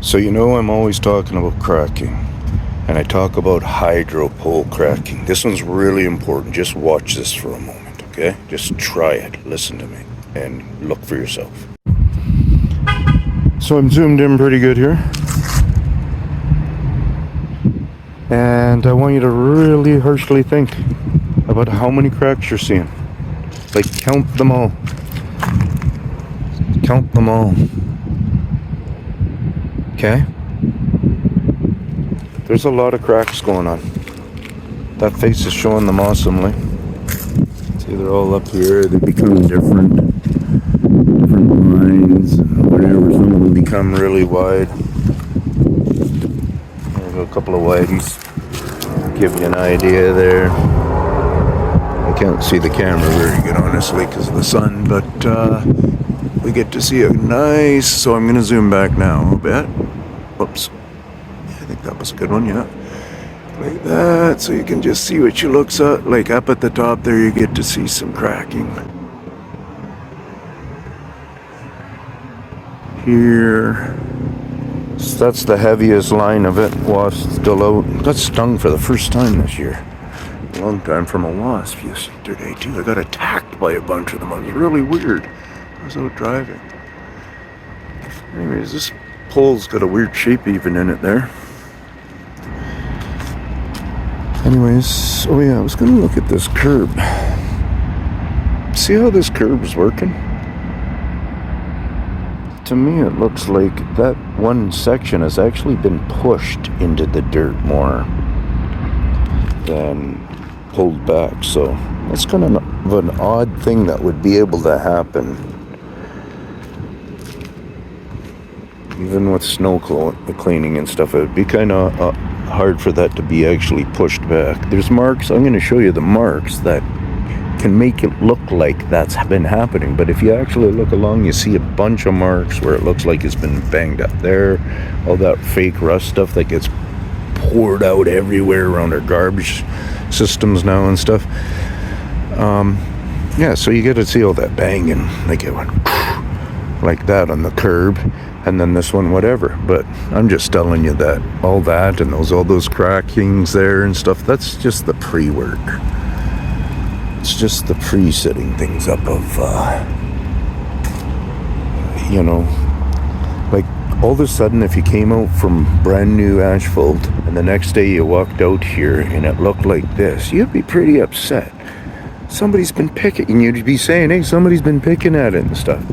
So you know I'm always talking about cracking, and I talk about hydro pole cracking. This one's really important. Just watch this for a moment, okay? Just try it. Listen to me and look for yourself. So I'm zoomed in pretty good here. And I want you to really harshly think about how many cracks you're seeing. Like, count them all. Count them all. Okay? There's a lot of cracks going on. That face is showing them awesomely. See, they're all up here. They become different lines, whatever. Some of them become really wide. There's a couple of whiteys. Give you an idea there. I can't see the camera very good, honestly, because of the sun, but we get to see a nice. So I'm going to zoom back now a bit. Whoops. I think that was a good one, yeah. Like that, so you can just see what she looks at. Like up at the top there, you get to see some cracking. Here. So that's the heaviest line of it. Wasp still out. Got stung for the first time this year. A long time from a wasp yesterday too. I got attacked by a bunch of them. It was really weird. I was out driving. Anyways, this pole's got a weird shape even in it there. Anyways, oh yeah, I was gonna look at this curb. See how this curb's working? To me it looks like that one section has actually been pushed into the dirt more than pulled back, so that's kind of an odd thing that would be able to happen. Even with snow cleaning and stuff, it would be kind of hard for that to be actually pushed back. There's marks. I'm going to show you the marks that can make it look like that's been happening. But if you actually look along, you see a bunch of marks where it looks like it's been banged up there. All that fake rust stuff that gets poured out everywhere around our garbage systems now and stuff. Yeah, so you get to see all that banging. Like it went like that on the curb. And then this one, whatever. But I'm just telling you that all that and all those crackings there and stuff, that's just the pre-work. It's just the pre-setting things up of, like all of a sudden if you came out from brand new asphalt and the next day you walked out here and it looked like this, you'd be pretty upset. Somebody's been picking, and you'd be saying, hey, somebody's been picking at it and stuff.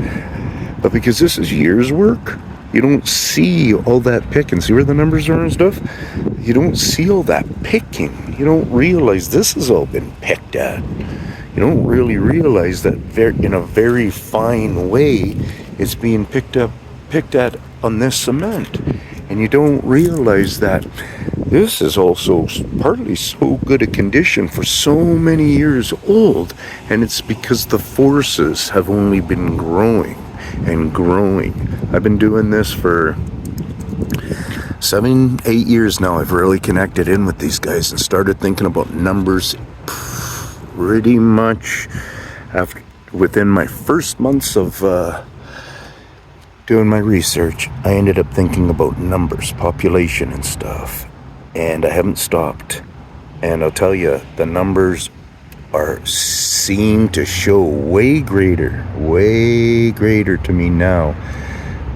But because this is years' work, you don't see all that picking. See where the numbers are and stuff? You don't see all that picking. You don't realize this has all been picked at. You don't really realize that in a very fine way it's being picked at on this cement. And you don't realize that this is also partly so good a condition for so many years old. And it's because the forces have only been growing and growing. I've been doing this for 7-8 years now. I've really connected in with these guys and started thinking about numbers pretty much within my first months of doing my research. I ended up thinking about numbers, population and stuff, and I haven't stopped. And I'll tell you, the numbers seem to show way greater to me now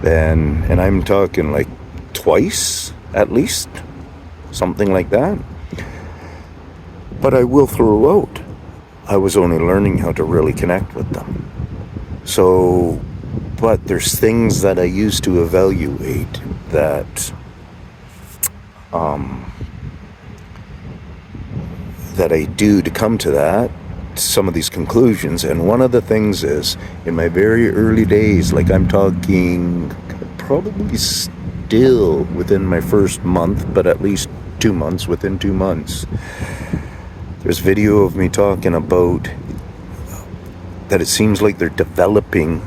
than, and I'm talking like twice at least, something like that. But I will throw out, I was only learning how to really connect with them. So, but there's things that I used to evaluate that that I do to come to some of these conclusions. And one of the things is, in my very early days, like I'm talking probably still within my first month, but at least 2 months, within 2 months, there's video of me talking about that it seems like they're developing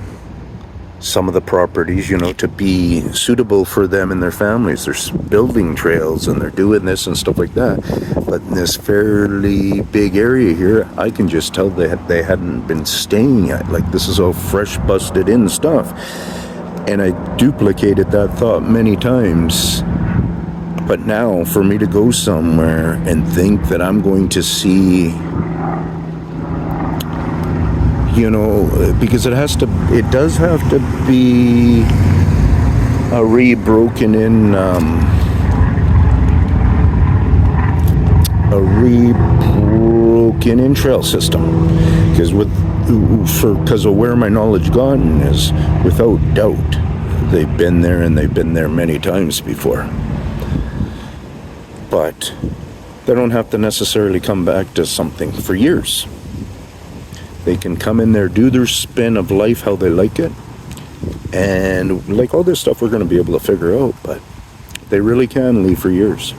some of the properties, to be suitable for them and their families. They're building trails and they're doing this and stuff like that. But in this fairly big area here, I can just tell they hadn't been staying at. Like, this is all fresh, busted in stuff. And I duplicated that thought many times. But now, for me to go somewhere and think that I'm going to see, you know, because it does have to be a rebroken in trail system, because of where my knowledge gone is, without doubt, they've been there, and they've been there many times before. But they don't have to necessarily come back to something for years. They can come in there, do their spin of life how they like it, and like all this stuff we're going to be able to figure out, but they really can leave for years.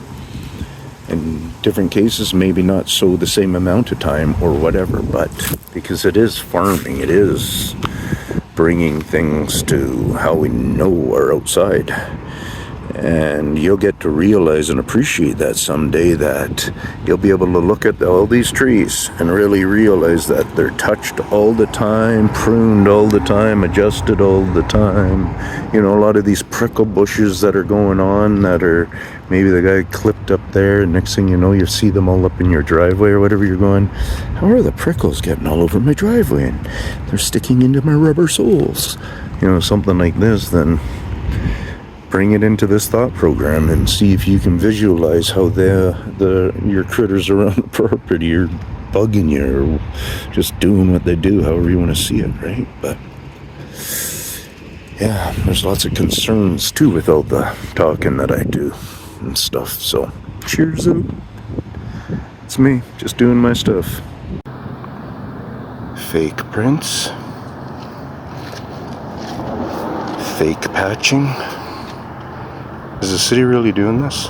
In different cases, maybe not so the same amount of time or whatever, but because it is farming, it is bringing things to how we know are outside. And you'll get to realize and appreciate that someday, that you'll be able to look at all these trees and really realize that they're touched all the time, pruned all the time, adjusted all the time. You know, a lot of these prickle bushes that are going on, that are maybe the guy clipped up there, and next thing you know, you see them all up in your driveway or whatever. You're going, how are the prickles getting all over my driveway? And they're sticking into my rubber soles. You know, something like this. Then bring it into this thought program and see if you can visualize how your critters around the property are bugging you, or just doing what they do, however you want to see it, right? But yeah, there's lots of concerns too with all the talking that I do and stuff. So cheers out. It's me, just doing my stuff. Fake prints, fake patching. Is the city really doing this?